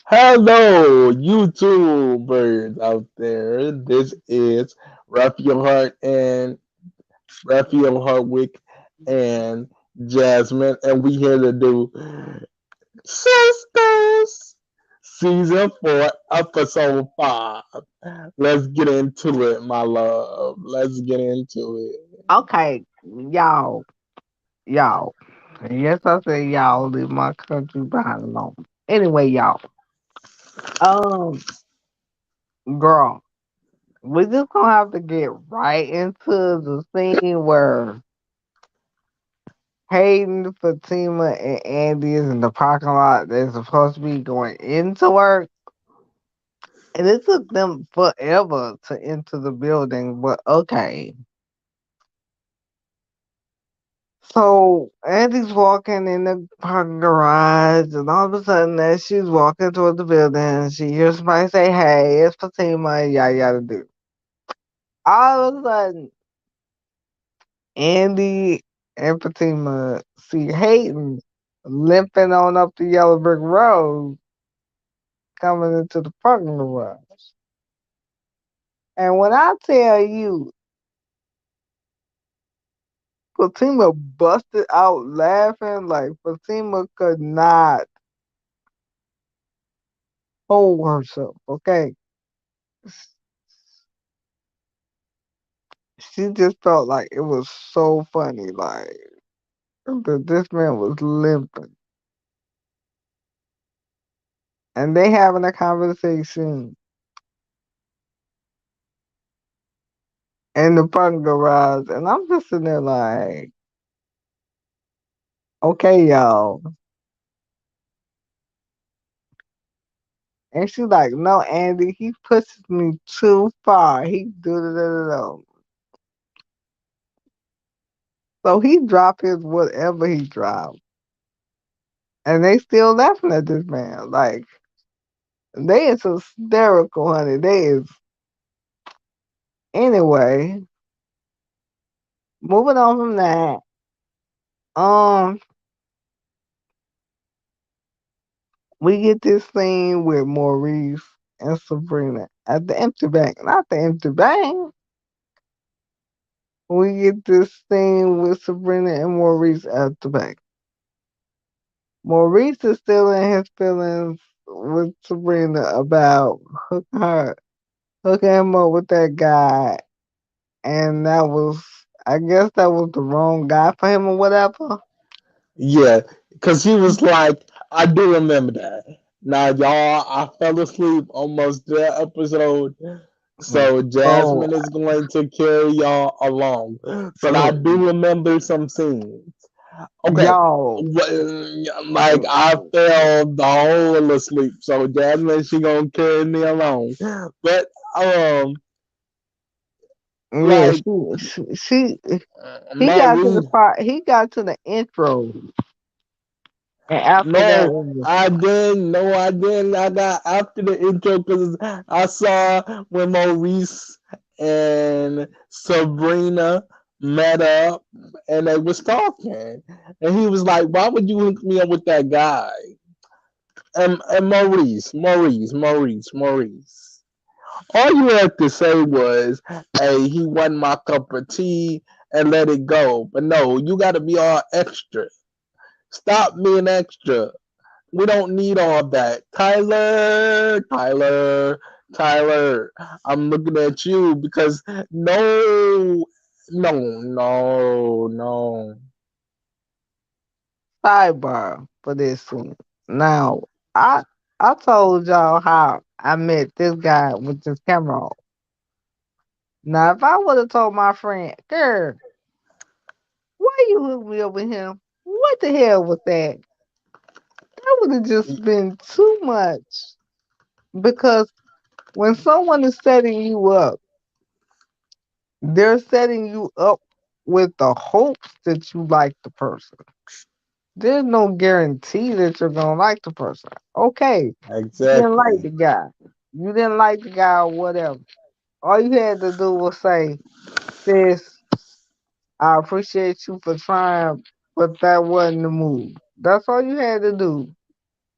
Hello, YouTubers out there. This is Raphael Hart and Raphael Hartwick and Jasmine, and we here to do Sisters Season 4, Episode 5. Let's get into it, my love. Let's get into it. Okay, y'all. Yes, I said y'all leave my country behind alone. Anyway, y'all. Um, girl, we just gonna have to get right into the scene where Hayden, Fatima, and Andy is in the parking lot. They're supposed to be going into work, and it took them forever to enter the building. But okay. So Andy's walking in the parking garage, and all of a sudden, as she's walking toward the building, she hears somebody say, "Hey, it's Fatima." Yada yada do. All of a sudden, Andy and Fatima see Hayden limping on up the yellow brick road, coming into the parking garage. And when I tell you, Fatima busted out laughing like Fatima could not hold herself. Okay, she just felt like it was so funny, like that this man was limping, and they having a conversation in the parking garage, and I'm just sitting there like, okay, y'all, and she's like, no, Andy, he pushes me too far. He do. So he dropped his whatever he dropped, and they still laughing at this man. Like they is hysterical, honey. They is anyway. Moving on from that, um, we get this scene with Maurice and Sabrina at the empty bank. Not the empty bank. We get this scene with Sabrina and Maurice at the bank. Maurice is still in his feelings with Sabrina about hooking him up with that guy, and that was, I guess, that was the wrong guy for him or whatever. Yeah, because he was like, I do remember that. Now, y'all, I fell asleep almost that episode, so Oh, Jasmine is going to carry y'all along. But I do remember some scenes. Okay, y'all. like I fell the whole asleep, so Jasmine she gonna carry me along. But Yeah, like he got to the Marie. part. He got to the intro, and after that, No, I didn't. No, I didn't. I got after the intro because I saw when Maurice and Sabrina met up and they was talking, and he was like, "Why would you hook me up with that guy?" And Maurice. All you had to say was, "Hey, he wasn't my cup of tea," and let it go. But no, you got to be all extra. Stop being extra. We don't need all that. Tyler, I'm looking at you because no. sidebar for this scene. Now, I I told y'all how I met this guy with this camera on. Now, if I would have told my friend, girl, why you hook me up with him? What the hell was that? That would have just been too much. Because when someone is setting you up, they're setting you up with the hopes that you like the person. There's no guarantee that you're gonna like the person. Okay, you didn't like Exactly. the guy. You didn't like the guy or whatever. All you had to do was say, "Sis, I appreciate you for trying, but that wasn't the move." That's all you had to do.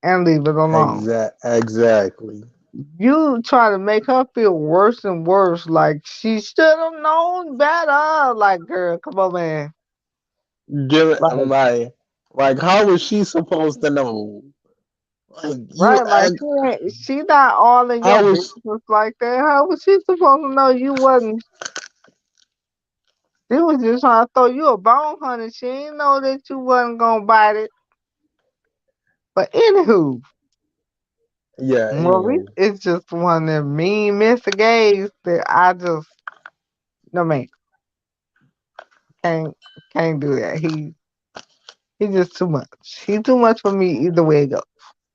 and leave it alone. Exactly. You try to make her feel worse and worse, like she should have known better. Like, girl, come on, man. Give it Like, like how was she supposed to know? Like you right? Like, act, she not all in your how was business like that. How was she supposed to know you wasn't? She was just trying to throw you a bone, honey. She ain't know that you wasn't gonna bite it. But anywho, yeah. Maurice Anywho, is just one of them mean Mr. Gays that I just no man can't can't do that. He's just too much. He's too much for me either way it goes.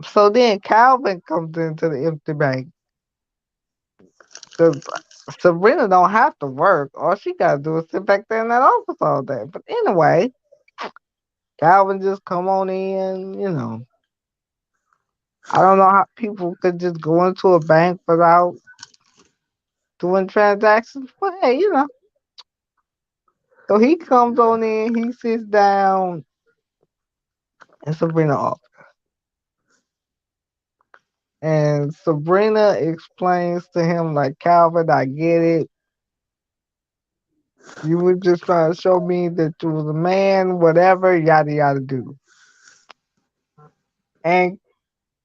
So then Calvin comes into the empty bank because Sabrina don't have to work. All she gotta do is sit back there in that office all day. But anyway, Calvin just come on in, you know. I don't know how people could just go into a bank without doing transactions. But hey, you know. So he comes on in, he sits down in Sabrina office. And Sabrina explains to him like, Calvin, I get it. You were just trying to show me that you was a man, whatever, yada yada do. And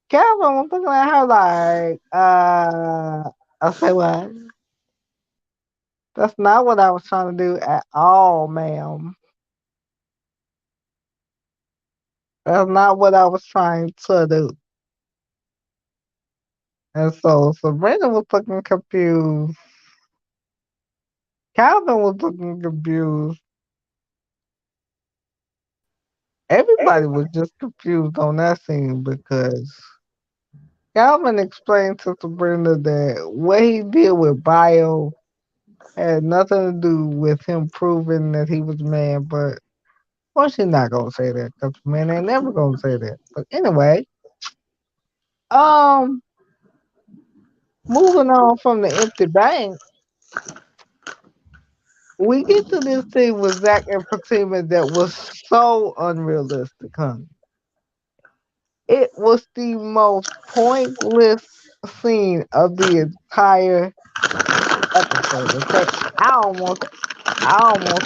Calvin was looking at her like, I say what? That's not what I was trying to do at all, ma'am. That's not what I was trying to do. And so Sabrina was looking confused. Calvin was looking confused. Everybody was just confused on that scene because Calvin explained to Sabrina that what he did with Bio had nothing to do with him proving that he was a man, but well, she's not gonna say that because men ain't never gonna say that. But anyway, um, moving on from the empty bank, we get to this scene with Zach and Fatima that was so unrealistic, honey. It was the most pointless scene of the entire episode. Okay, I almost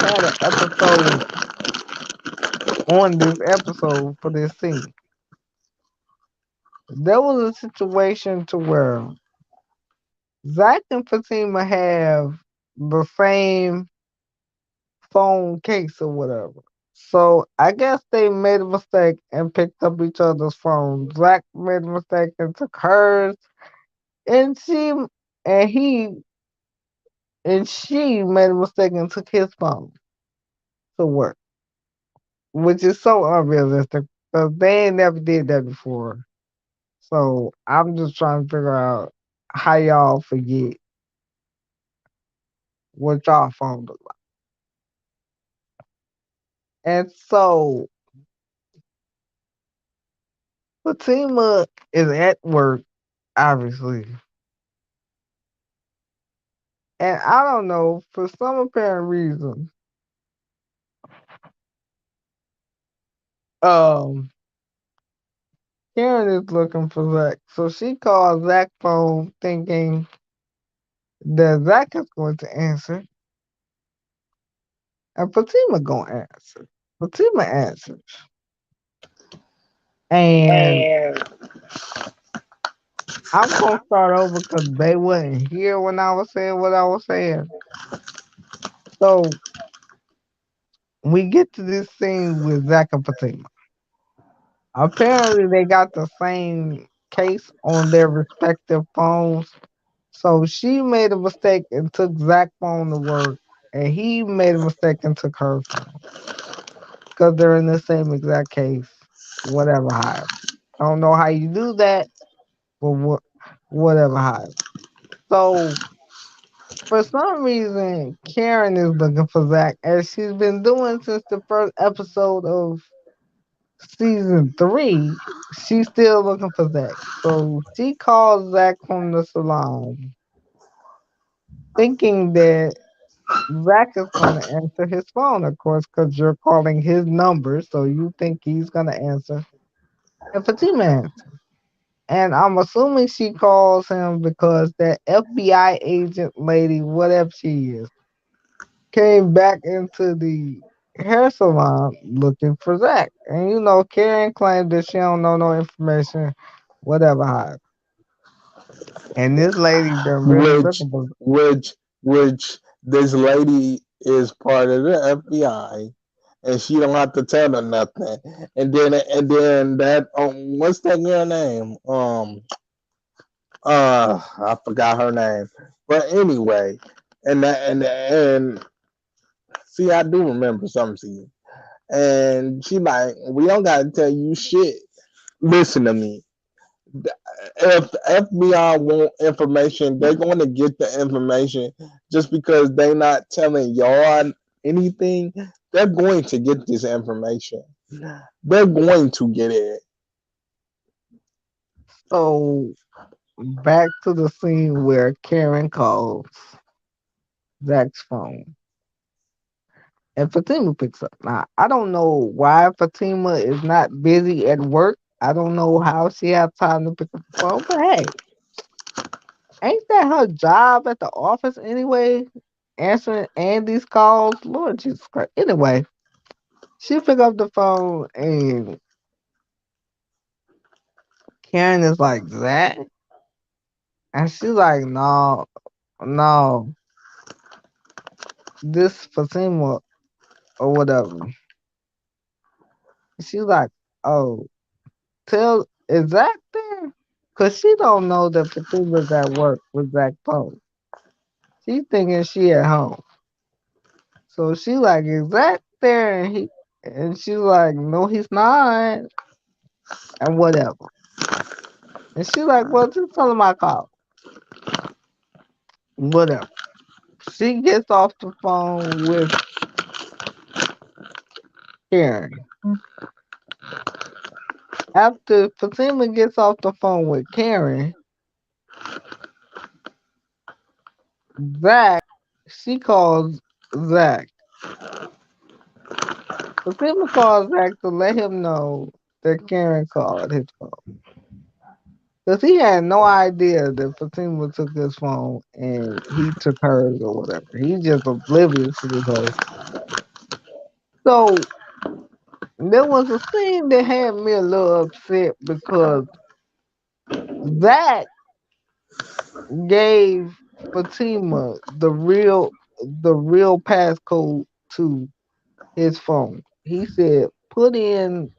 had an episode on this episode for this scene. There was a situation to where Zach and Fatima have the same phone case or whatever. So I guess they made a mistake and picked up each other's phones. Zach made a mistake and took hers, and he and she made a mistake and took his phone to work, which is so unrealistic because they ain't never did that before. So I'm just trying to figure out how y'all forget what y'all phone look like. And so Fatima is at work, obviously. And I don't know, for some apparent reason, um, Karen is looking for Zach. So she calls Zach phone thinking that Zach is going to answer, and Fatima gonna answer. Fatima answers. And I'm gonna start over because they wasn't here when I was saying what I was saying. So we get to this scene with Zach and Fatima. Apparently, they got the same case on their respective phones. So she made a mistake and took Zach's phone to work, and he made a mistake and took her phone because they're in the same exact case. Whatever, however. I don't know how you do that, but whatever, however. So for some reason, Karen is looking for Zach, as she's been doing since the first episode of season 3. She's still looking for Zach. So she calls Zach from the salon, thinking that Zach is going to answer his phone, of course, because you're calling his number, so you think he's going to answer. And Fatima answers. And I'm assuming she calls him because that FBI agent lady, whatever she is, came back into the hair salon looking for Zach. And you know, Karen claimed that she don't know no information, whatever. And this lady been really which looking for. which this lady is part of the FBI, and she don't have to tell them nothing. And then that what's that girl name? I forgot her name. But anyway, and see, I do remember something to you. And she like, we don't gotta tell you shit. Listen to me. If the FBI want information, they're going to get the information just because they're not telling y'all anything. They're going to get this information. They're going to get it. So back to the scene where Karen calls Zach's phone. And Fatima picks up. Now, I don't know why Fatima is not busy at work. I don't know how she has time to pick up the phone, but hey, ain't that her job at the office anyway? Answering Andy's calls? Lord Jesus Christ. Anyway, she pick up the phone and Karen is like, Zach? And she's like, no, no, this Fatima or whatever. She's like, oh, tell, is Zach there? Cause she don't know that Fatima's at work with Zach Poe. She thinking she at home. So she like, is Zach there? And she's like, no, he's not. And whatever. And she's like, well, just tell him I called. Whatever. She gets off the phone with Karen. After Fatima gets off the phone with Karen, Zach, she calls Zach. Fatima calls Zach to let him know that Karen called his phone. Because he had no idea that Fatima took his phone and he took hers or whatever. He's just oblivious to this whole. So there was a scene that had me a little upset because Zach gave Fatima the real passcode to his phone. He said, put in,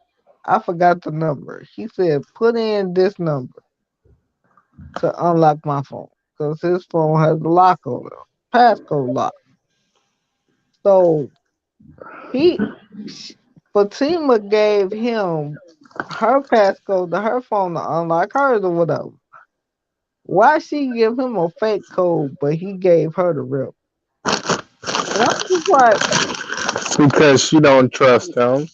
I forgot the number. He said, put in this number to unlock my phone. Because his phone has a lock on it, passcode lock. So he, sh- Fatima gave him her passcode to her phone to unlock hers or whatever. Why she give him a fake code, but he gave her the real? And I'm just like, Because she don't trust him.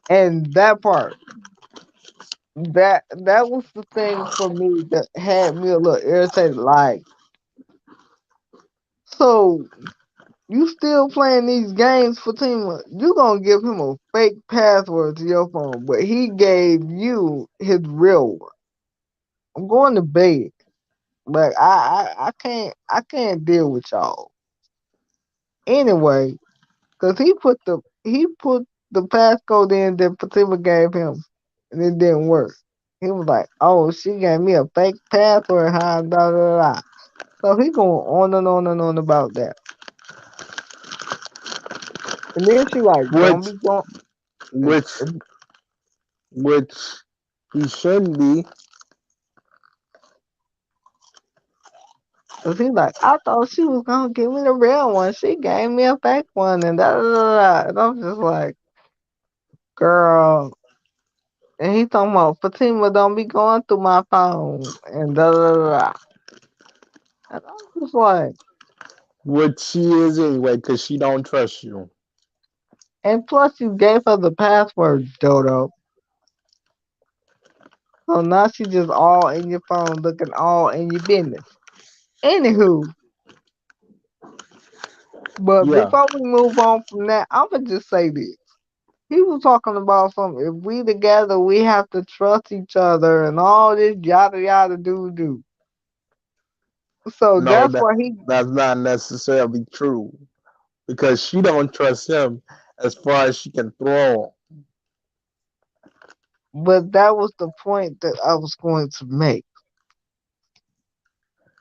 and that part, that was the thing for me that had me a little irritated. Like, so you still playing these games, Fatima? You gonna give him a fake password to your phone, but he gave you his real one. I'm going to bed. Like I can't deal with y'all anyway. Cause he put the passcode in that Fatima gave him, and it didn't work. He was like, "Oh, she gave me a fake password, huh?" Da da da. So he going on and on and on about that. And then she like, "Don't Which be going." which which he shouldn't be. Cause he like, "I thought she was gonna give me the real one. She gave me a fake one," and da da da da. And I'm just like, "Girl." And he talking about Fatima, don't be going through my phone and da da da da. And I'm just like, Which she is anyway, because she don't trust you. and plus you gave her the password, Dodo. So now she just all in your phone, looking all in your business. Anywho, but Yeah. before we move on from that, I'ma just say this. He was talking about some if we together we have to trust each other and all this yada yada do do. So No, that's why he that's not necessarily true because she don't trust him as far as she can throw but that was the point that I was going to make.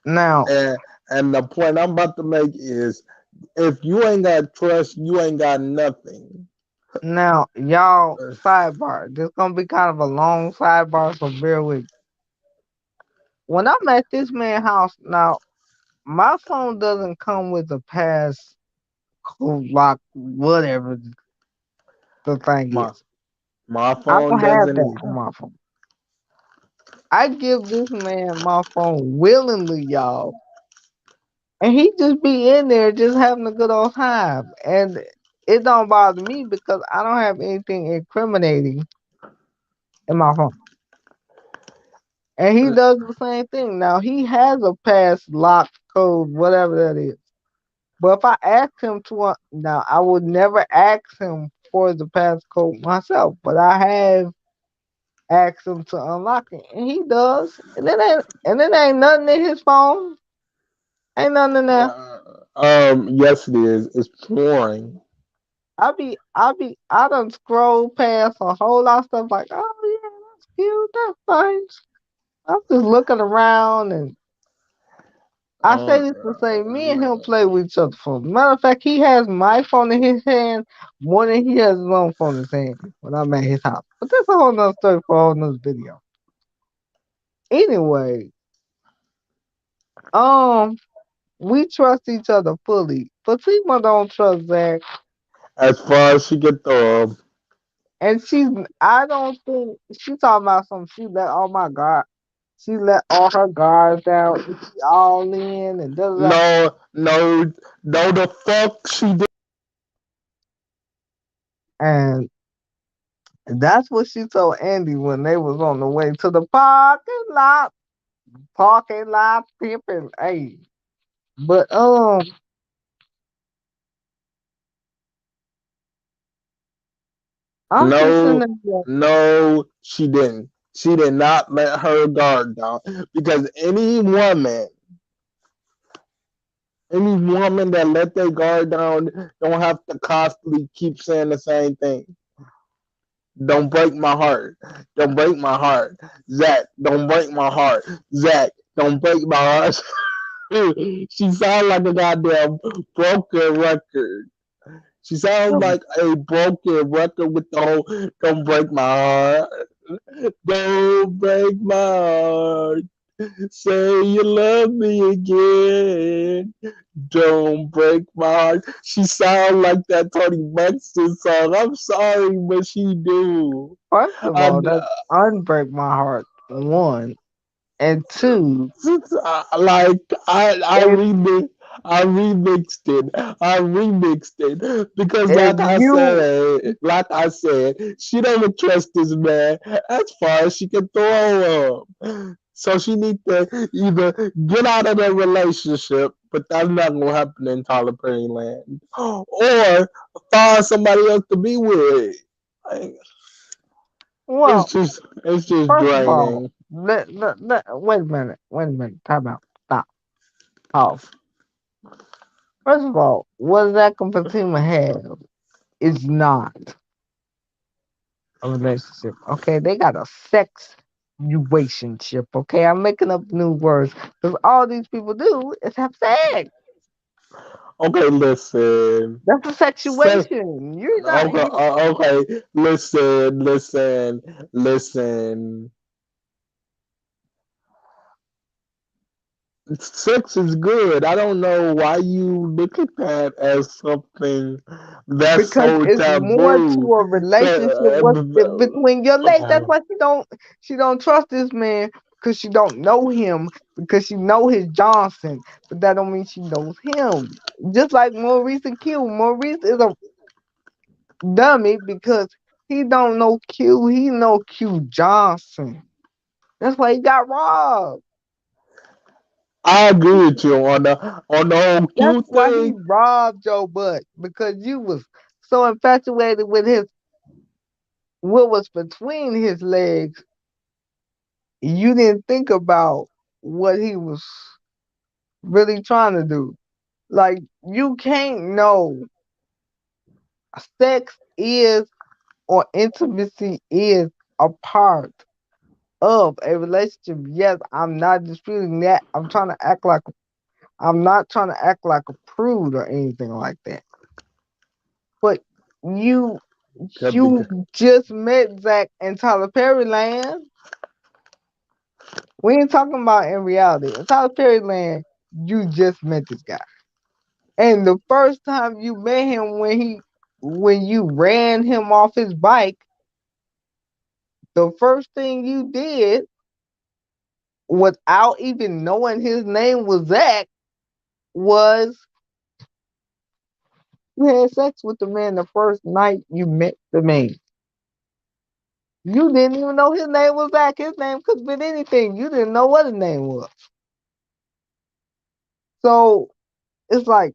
Now him. And the point I'm about to make is if you ain't got trust, you ain't got nothing. now y'all sidebar. This gonna be kind of a long sidebar, so bear with me. When I'm at this man's house, now my phone doesn't come with a pass code lock, whatever the thing My is. my I phone don't have doesn't that on either. my phone. I give this man my phone willingly, y'all. And he just be in there just having a good old time. And it don't bother me because I don't have anything incriminating in my phone. And he does the same thing. Now he has a pass lock code, whatever that is. But if I ask him to, now I would never ask him for the passcode myself, but I have asked him to unlock it, and he does. And it ain't nothing in his phone. Ain't nothing in there. Yes, it is. It's pouring. I done scroll past a whole lot of stuff like, oh yeah, that's cute, that's nice. I'm just looking around, and I say Um, this to say, me and him play with each other for. Matter of fact, he has my phone in his hand more than he has his own phone in his hand when I'm at his house. But that's a whole nother story for a whole nother video. Anyway, um, we trust each other fully. Fatima don't trust Zach, as far as she can throw 'em. and I don't think she talking about something. She let all my guard. She let all her guards down. And she all in and da da da. No, no, no. The fuck she did. And that's what she told Andy when they was on the way to the parking lot. Parking lot pimping. Hey. But I'm just in No, there. no, she didn't. She did not let her guard down because any woman that let their guard down don't have to constantly keep saying the same thing. Don't break my heart. Don't break my heart. Zach, don't break my heart. Zach, don't break my heart. She sounds like a goddamn broken record. She sounds like a broken record with the whole "Don't break my heart, don't break my heart, say you love me again, don't break my heart." She sounds like that Tony Braxton song. I'm sorry, but she do. First of I, all, that unbreak my heart. One and two. like I If remixed it. I remixed it because if you like I said, she don't trust this man as far as she can throw him. So she need to either get out of that relationship, but that's not gonna happen in Tyler Perry land, or find somebody else to be with. Like, well, it's just first of all, draining. wait a minute, time out, stop, pause. First of all, what Zach and Fatima have is not a relationship. Okay, they got a sex relationship. Okay, I'm making up new words because all these people do is have sex. Okay, listen. That's a Say, sexuation. You're not okay, you. okay. Listen. Sex is good. I don't know why you look at that as something that's Because so it's more to taboo. a relationship with between your legs. That's Uh, why she don't trust this man because she don't know him because she know his Johnson, but that don't mean she knows him. Just like Maurice and Q. Maurice is a dummy because he don't know Q. He know Q Johnson. That's why he got robbed. I agree with you on the whole That's cute why he thing. robbed your butt because you was so infatuated with his. what was between his legs, you didn't think about what he was really trying to do. Like you can't know sex is or intimacy is a part of a relationship. Yes, I'm not disputing that. I'm not trying to act like a prude or anything like that. But you Could be. you just met Zach in Tyler Perry land. We ain't talking about in reality. In Tyler Perry land, you just met this guy. And the first time you met him when you ran him off his bike, the first thing you did without even knowing his name was Zach was you had sex with the man the first night you met the man. You didn't even know his name was Zach. His name could have been anything. You didn't know what his name was. So it's like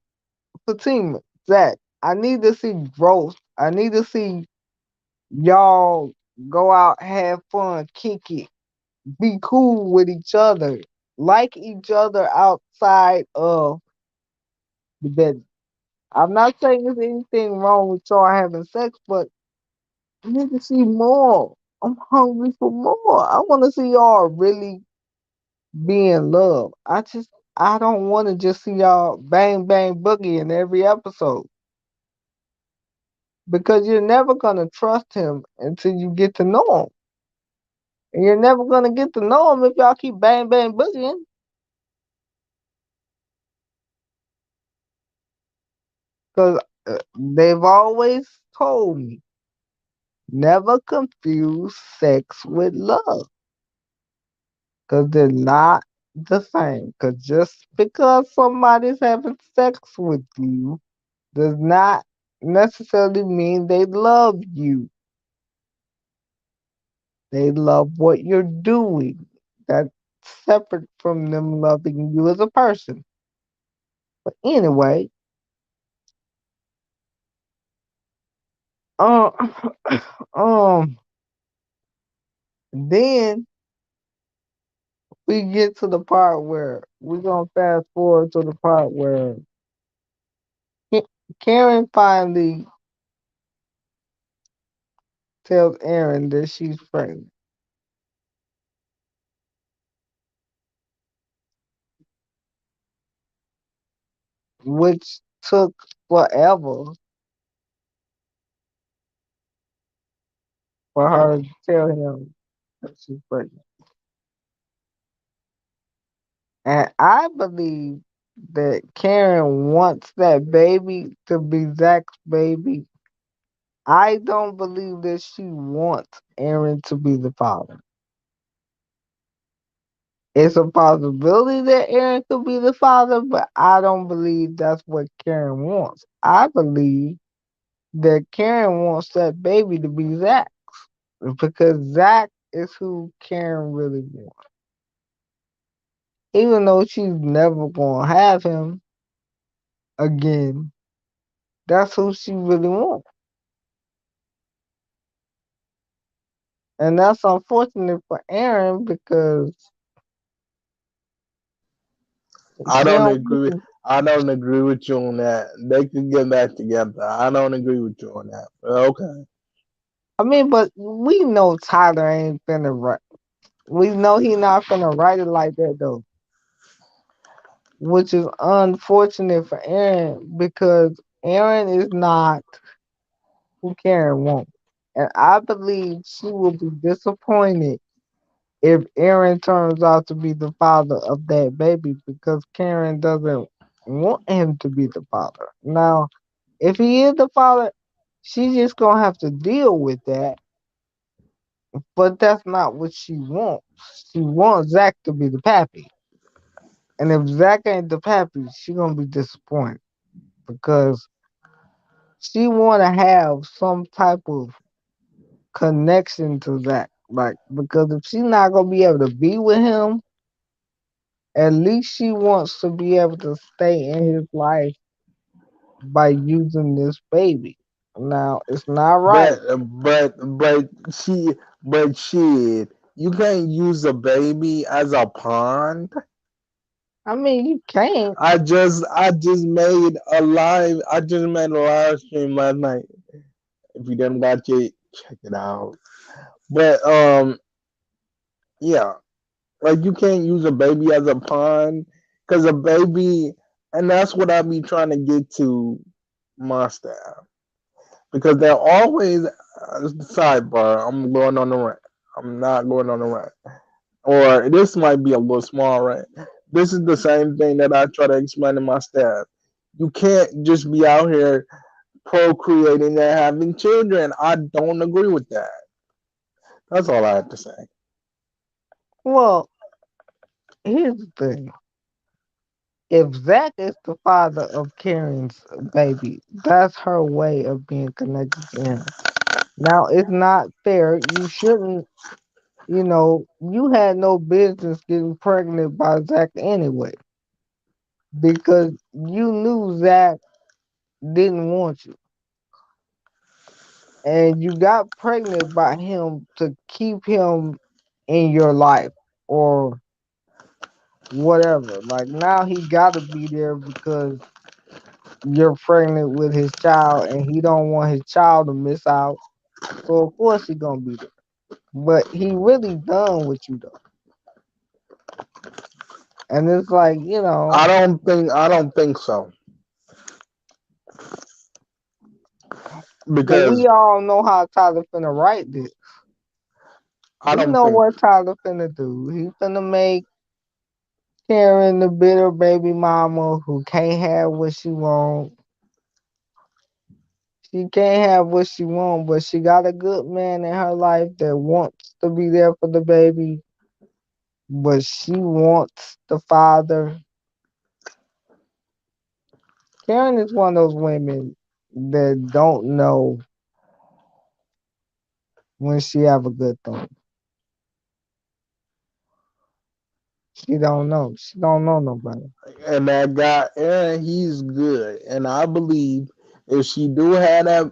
Fatima, Zach, I need to see growth. I need to see y'all go out, have fun, kick it, be cool with each other, like each other outside of the bed. I'm not saying there's anything wrong with y'all having sex, but I need to see more. I'm hungry for more. I want to see y'all really be in love. I don't want to just see y'all bang bang boogie in every episode because you're never gonna trust him until you get to know him. And you're never gonna get to know him if y'all keep bang bang boogieing. Because they've always told me never confuse sex with love. Because they're not the same. Because just because somebody's having sex with you does not necessarily mean they love you. They love what you're doing. That's separate from them loving you as a person. But anyway, um, um, then we get to the part where we're gonna fast forward to the part where Ka- Karen finally tells Aaron that she's pregnant, which took forever for her to tell him that she's pregnant. And I believe that Karen wants that baby to be Zach's baby. I don't believe that she wants Aaron to be the father. It's a possibility that Aaron could be the father, but I don't believe that's what Karen wants. I believe that Karen wants that baby to be Zach because Zach is who Karen really wants. Even though she's never going to have him again, that's who she really wants. And that's unfortunate for Aaron because I she don't don't agree. I don't agree with you on that. They could get back together. I don't agree with you on that. But okay. I mean, but we know Tyler ain't finna write. We know he not finna write it like that though, which is unfortunate for Aaron because Aaron is not who Karen wants, and I believe she will be disappointed if Aaron turns out to be the father of that baby because Karen doesn't want him to be the father. Now, if he is the father, she's just gonna have to deal with that. But that's not what she wants. She wants Zach to be the pappy. And if Zach ain't the pappy, she gonna be disappointed because she wanna have some type of connection to Zach. Like because if she's not gonna be able to be with him, at least she wants to be able to stay in his life by using this baby. Now it's not right. But she but shit, you can't use a baby as a pawn. I mean, you can't. I just made a live stream last night. If you didn't watch it, check it out. But yeah, like you can't use a baby as a pawn because a baby, and that's what I be trying to get to my staff because they're always sidebar. I'm going on the rant. I'm not going on the rant. Or this might be a little small rant. This is the same thing that I try to explain to my staff. You can't just be out here procreating and having children. I don't agree with that. That's all I have to say. Well, here's the thing. If Zach is the father of Karen's baby, that's her way of being connected to him. Now, it's not fair. You shouldn't, you had no business getting pregnant by Zach anyway, because you knew Zach didn't want you. And you got pregnant by him to keep him in your life or whatever. Like now he gotta be there because you're pregnant with his child and he don't want his child to miss out. So of course he gonna be there. But he really done with you though. And it's like, I don't think so but we because all know how Tyler finna write this. I We don't know think what Tyler finna do. He finna make Karen the bitter baby mama who can't have what she want. She can't have what she want, but she got a good man in her life that wants to be there for the baby, but she wants the father. Karen is one of those women that don't know when she have a good thing. She don't know. She don't know nobody. and that guy Aaron, he's good, and I believe if she do have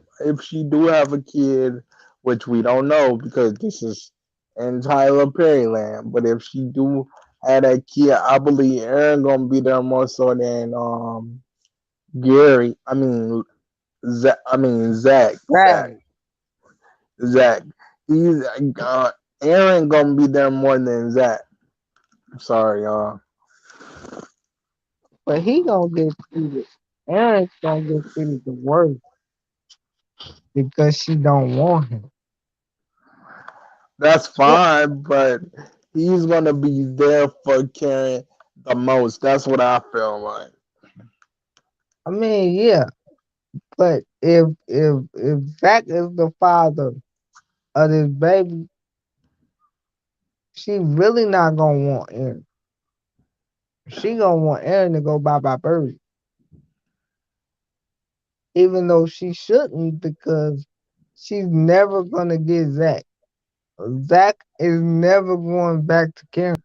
a kid, which we don't know because this is in Tyler Perry land, but if she do have that kid, I believe Aaron gonna be there more so than Gary. Right. Zach. He's Aaron gonna be there more than Zach. Sorry, y'all. But he gonna get treated. Aaron's gonna get treated the worst because she don't want him. That's Well, fine, but he's gonna be there for Karen the most. That's what I feel like. I mean, yeah, but if Zach is the father of this baby, she really not gonna want Aaron. She gonna want Aaron to go bye bye birdie, even though she shouldn't because she's never gonna get Zach. Zach is never going back to Karen.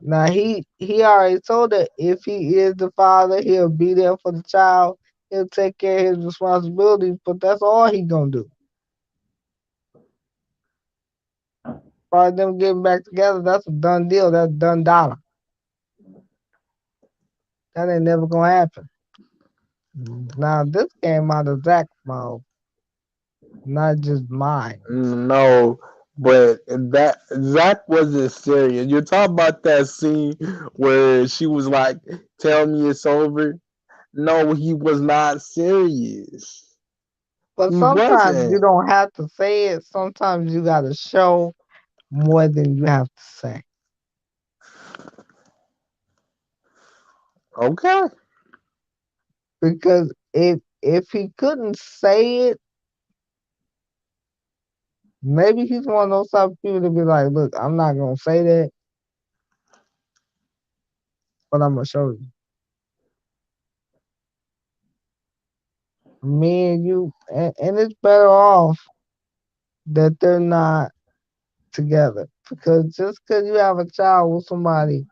Now he already told her if he is the father, he'll be there for the child. He'll take care of his responsibilities, but that's all he gonna do. Probably them getting back together, that's a done deal. That's done dollar. That ain't never gonna happen. Now this came out of Zach's mouth, not just mine. No, but that Zach wasn't serious. You're talking about that scene where she was like, "Tell me it's over." No, he was not serious. But He sometimes you wasn't. don't have to say it. Sometimes you gotta show more than you have to say. Okay. Because if he couldn't say it, maybe he's one of those type of people to be like, look, I'm not gonna say that, but I'm gonna show you. Me and you, and it's better off that they're not together. Because just because you have a child with somebody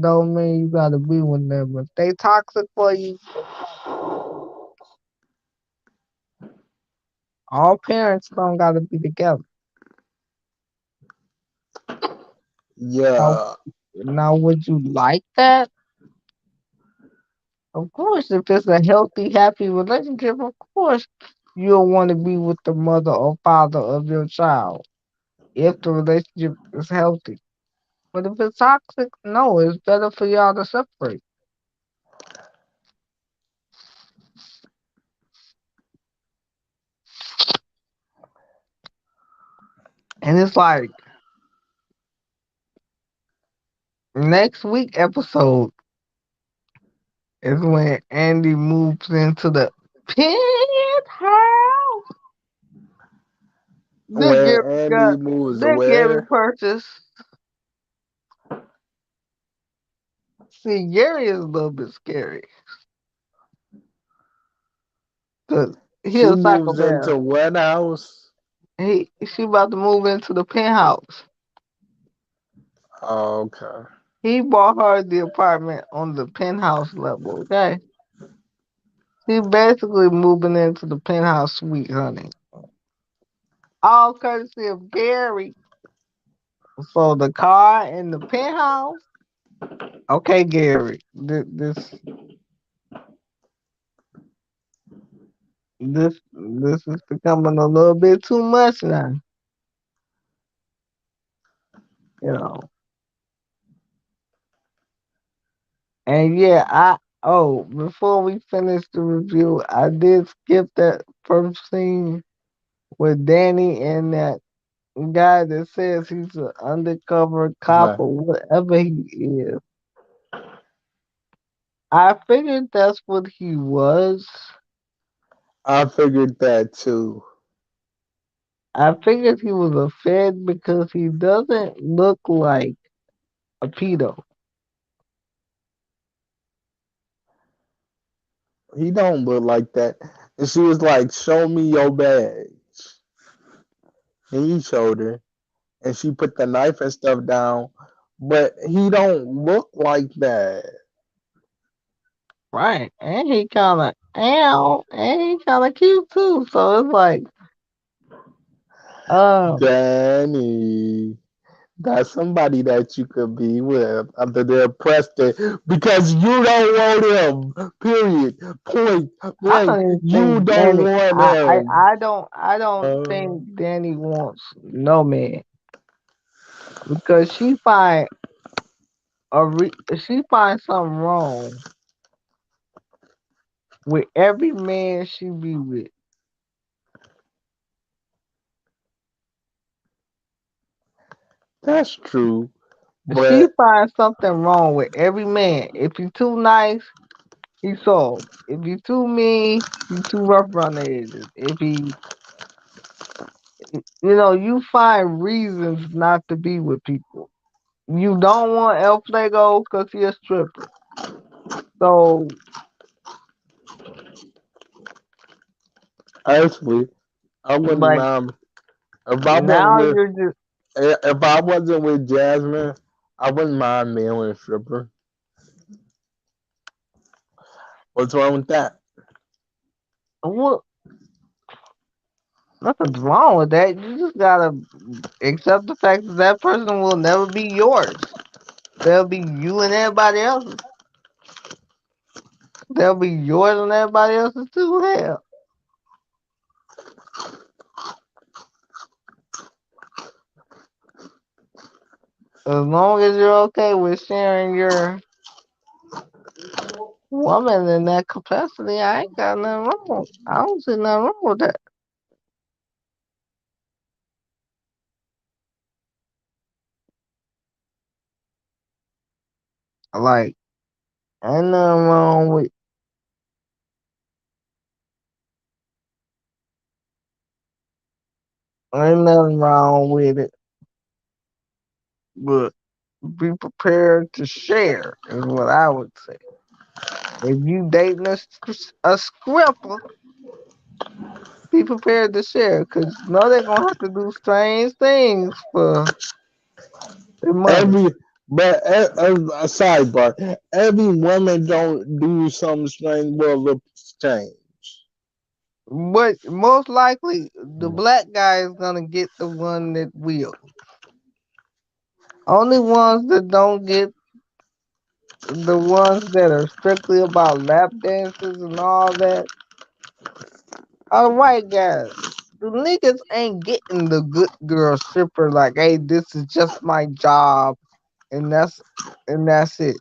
don't mean you gotta be with them. If they toxic for you, All parents don't gotta be together. Now, Yeah. now would you like that? Of course, if it's a healthy, happy relationship, of course you'll want to be with the mother or father of your child if the relationship is healthy. But if it's toxic, no, it's better for y'all to separate. And it's like next week episode is when Andy moves into the penthouse. Then Gary Where Andy got moves then Gary where? purchased. See, Gary is a little bit scary because he She a moves into psychopath. what house? She about to move into the penthouse. Okay. He bought her the apartment on the penthouse level. Okay, she basically moving into the penthouse suite, honey. All courtesy of Gary. So the car and the penthouse. Okay, Gary. This is becoming a little bit too much now. You know. And yeah, before we finish the review, I did skip that first scene with Danny and that guy that says he's an undercover cop Okay. or whatever he is. I figured that's what he was. I figured that too. I figured he was a Fed because he doesn't look like a pedo. He don't look like that. And she was like, "Show me your badge." And he showed her, and she put the knife and stuff down. But he don't look like that. Right. And he kinda and he kinda cute too. So it's like, um, Danny. That's somebody that you could be with after they're pressed because you don't want him. Period. Point I blank. don't even You think don't Danny. want I him. I don't Uh, think Danny wants no man because she finds something wrong with every man she be with. that's true. She But finds something wrong with every man. If he's too nice, he's soft. If he's too mean, he's too rough around the edges. If he, you find reasons not to be with people. You don't want El Flego because he's a stripper. So, actually, I wouldn't like, mind if I wasn't now with you're just, if I wasn't with Jasmine. I wouldn't mind mailing a stripper. What's wrong with that? what? Nothing's wrong with that. You just gotta accept the fact that that person will never be yours. They'll be you and everybody else's. They'll be yours and everybody else's too. Hell, as long as you're okay with sharing your woman in that capacity, I ain't got nothing wrong. I don't see nothing wrong with that. Like, ain't nothing wrong with, ain't nothing wrong with it. But be prepared to share is what I would say. If you dating a scripper, be prepared to share because you know they're gonna have to do strange things for their money. Every but a sidebar. Every woman don't do some strange will look change. But most likely, the black guy is gonna get the one that will. Only ones that don't get the ones that are strictly about lap dances and all that are the white guys. The niggas ain't getting the good girl stripper like, hey, this is just my job and that's it.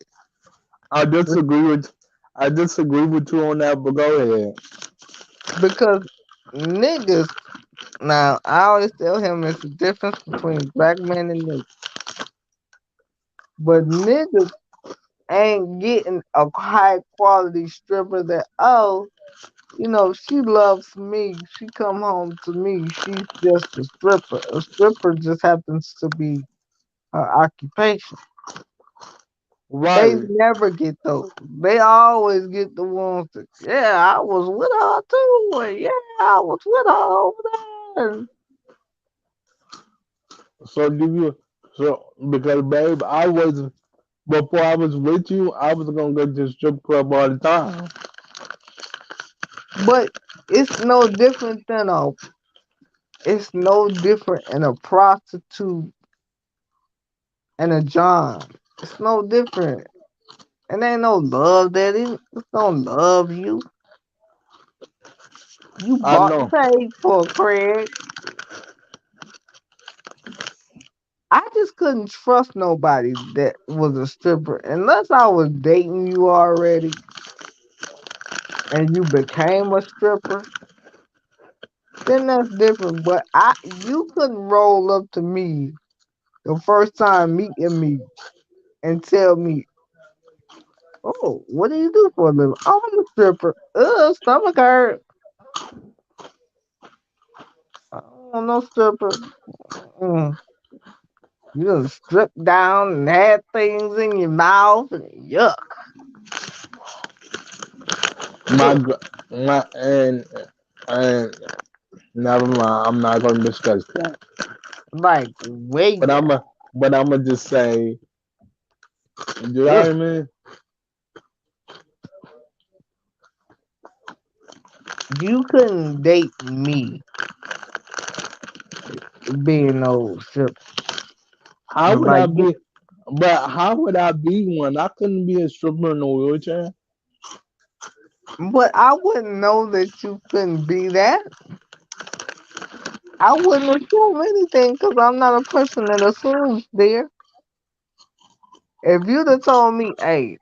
I disagree with I disagree with you on that, but go ahead. Because niggas now I always tell him it's the difference between black men and niggas. But niggas ain't getting a high quality stripper that she loves me. She come home to me. She's just a stripper. A stripper just happens to be her occupation. They Right. never get those. They always get the ones that, yeah, I was with her too. And yeah, I was with her over there. So do you so because babe, I was before I was with you, I was gonna go to the strip club all the time. But it's no different than it's no different in a prostitute and a John. It's no different. And ain't no love that it's don't love you. You I bought and know. paid for Craig. I just couldn't trust nobody that was a stripper unless I was dating you already and you became a stripper. Then that's different. But you couldn't roll up to me the first time meeting me and tell me, "Oh, what do you do for a living?" "Oh, I'm a stripper." Stomach hurt. I don't want no stripper. Mm. You done stripped down and had things in your mouth and yuck. My Ugh. my and never mind. I'm not gonna discuss that. Like way But down. I'm gonna just say, you know what Yeah. I mean? You couldn't date me being no stripper. How would I Like you, be? But how would I be one? I couldn't be a stripper in a wheelchair. but I wouldn't know that you couldn't be that. I wouldn't assume anything because I'm not a person that assumes there. If you'd have told me, hey,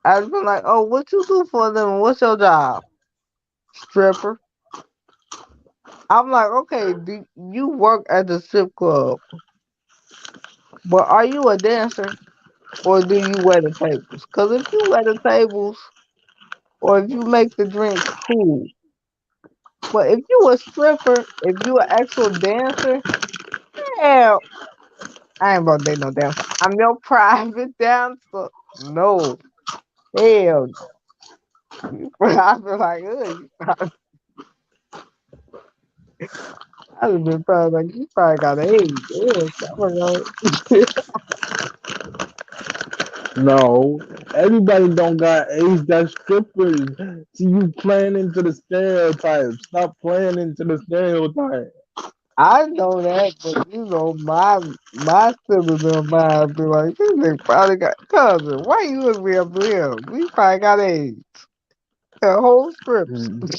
I'd been like, oh, what you do for them? What's your job? Stripper. I'm like, okay, do you work at the strip club, but are you a dancer or do you wear the tables? Because if you wear the tables or if you make the drinks, cool. But if you a stripper, if you an actual dancer, hell, I ain't about to date no dancer. I'm your private dancer. No, hell, you I feel like, you probably, I'd have been probably like, you probably got AIDS. Stomach hurt. No, everybody don't got age that strippers. See, you playing into the stereotype. Stop playing into the stereotype. I know that, but my siblings of mine be like, this nigga probably got cousin. Why you look me up to him? We probably got AIDS. The whole scripts. Mm.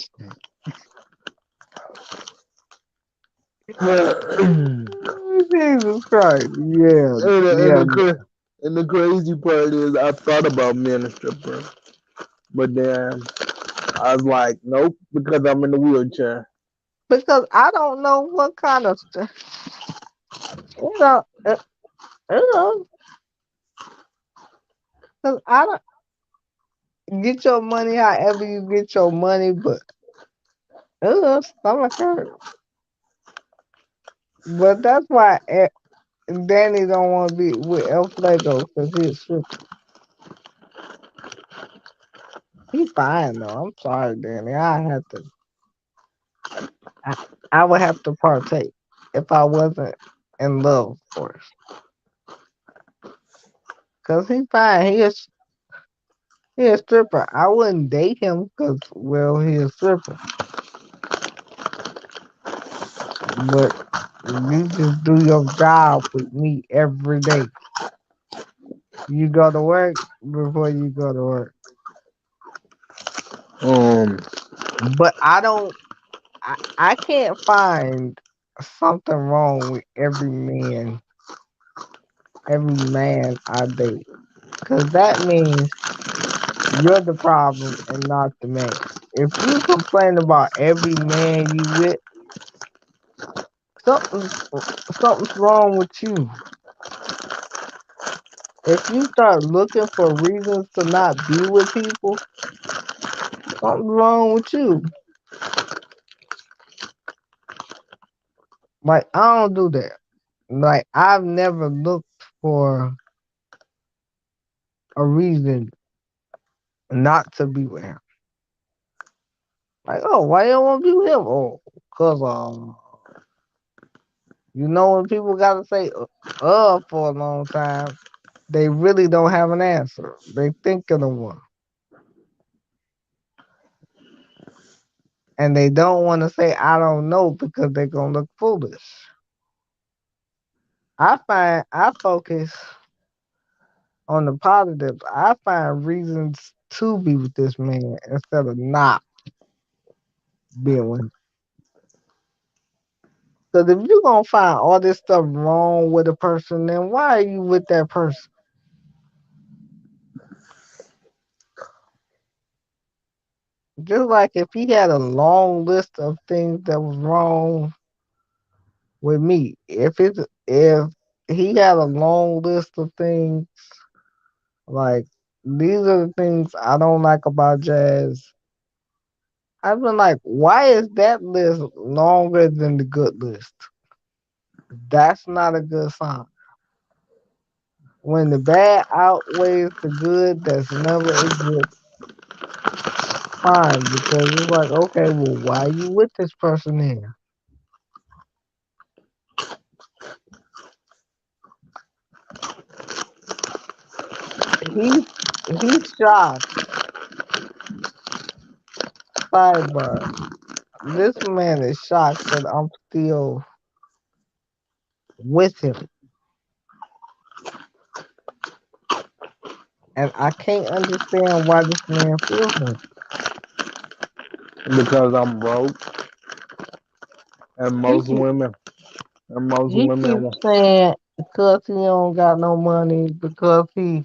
and, Jesus Christ. Yeah, and, yeah. and the crazy part is, I thought about being a stripper, but then I was like, nope, because I'm in the wheelchair. Because I don't know what kind of you know, you know, 'cause I don't get your money however you get your money, but stomach hurt. But that's why Danny don't want to be with El Flago because he's stripper. He fine though. I'm sorry, Danny. I, I would have to partake if I wasn't in love, of course. Cause he fine. He a stripper. I wouldn't date him because well he a stripper. but you just do your job with me every day. You go to work before you go to work. Um, But I can't find something wrong with every man I date. Cause that means you're the problem and not the man. If you complain about every man you with, something's something's wrong with you. If you start looking for reasons to not be with people, something's wrong with you. Like I don't do that. Like I've never looked for a reason not to be with him. Like, oh, why you don't want to be with him? Oh, cause you know when people gotta say for a long time, they really don't have an answer. They thinking of one, and they don't want to say I don't know because they're gonna look foolish. I focus on the positives. I find reasons to be with this man instead of not being with him. Because if you're gonna find all this stuff wrong with a person, then why are you with that person? Just like if he had a long list of things that was wrong with me, if he had a long list of things like these are the things I don't like about jazz. I've been like, why is that list longer than the good list? That's not a good sign. When the bad outweighs the good, that's never a good sign because it's like, okay, well, why you with this person here? He's he's shocked. Sidebar. This man is shocked that I'm still with him, and I can't understand why this man feels like because I'm broke, and he most keep women, and most he women, keeps saying because he don't got no money because he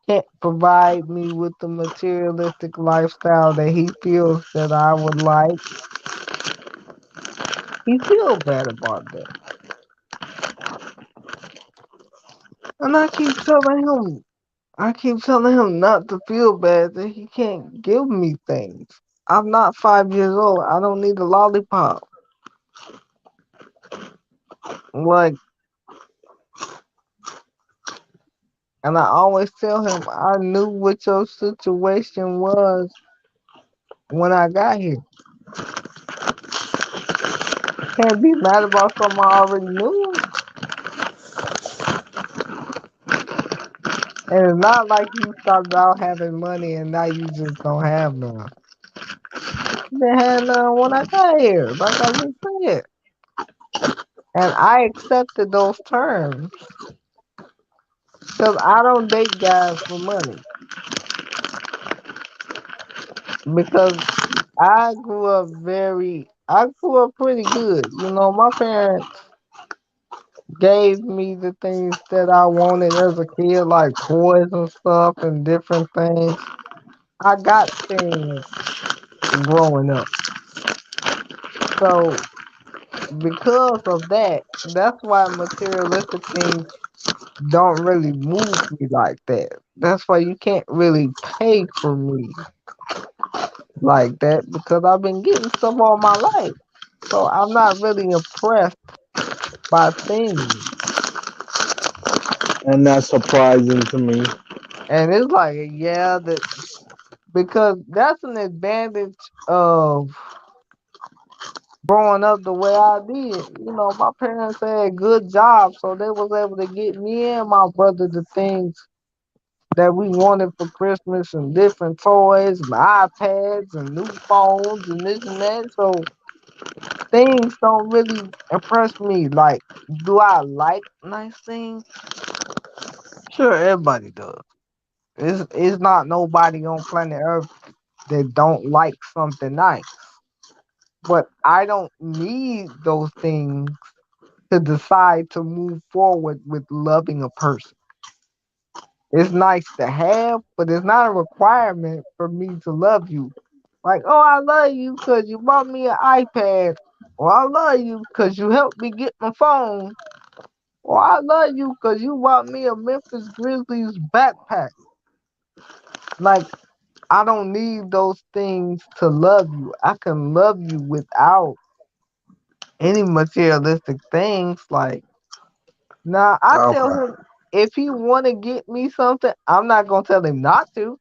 can't provide me with the materialistic lifestyle that he feels that I would like. He feels bad about that. And I keep telling him not to feel bad that he can't give me things. I'm not 5 years old. I don't need a lollipop. Like, and I always tell him I knew what your situation was when I got here. I can't be mad about something I already knew. And it's not like you started out having money and now you just don't have none. You didn't have none when I got here, like I just said. And I accepted those terms because I don't date guys for money. Because I grew up pretty good. You know, my parents gave me the things that I wanted as a kid, like toys and stuff and different things. I got things growing up. So because of that, that's why materialistic things don't really move me like that. That's why you can't really pay for me like that because I've been getting stuff all my life. So I'm not really impressed by things. and that's surprising to me. And it's like, yeah, that because that's an advantage of growing up the way I did. You know, my parents had good jobs, so they was able to get me and my brother the things that we wanted for Christmas and different toys and iPads and new phones and this and that. So Things don't really impress me. Like, do I like nice things? Sure, everybody does. It's not nobody on planet Earth that don't like something nice. But I don't need those things to decide to move forward with loving a person. It's nice to have, but it's not a requirement for me to love you. Like, oh, I love you because you bought me an iPad. Or I love you because you helped me get my phone. Or I love you because you bought me a Memphis Grizzlies backpack. Like, I don't need those things to love you. I can love you without any materialistic things. Like, now I tell Okay. him if he want to get me something, I'm not gonna tell him not to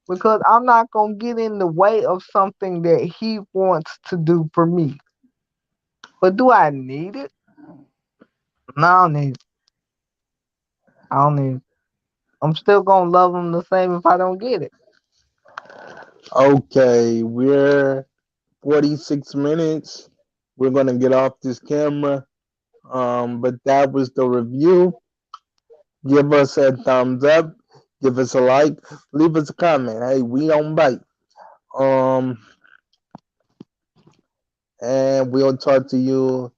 because I'm not gonna get in the way of something that he wants to do for me. But do I need it? No, I don't need it. I don't need it. I'm still gonna love him the same if I don't get it. Okay, we're 46 minutes. We're gonna get off this camera. But that was the review. Give us a thumbs up. Give us a like. Leave us a comment. Hey, we don't bite. Um, and we'll talk to you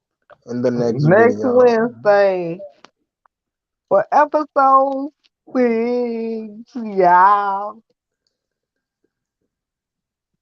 in the next Next video. Wednesday for episode 6. Yeah.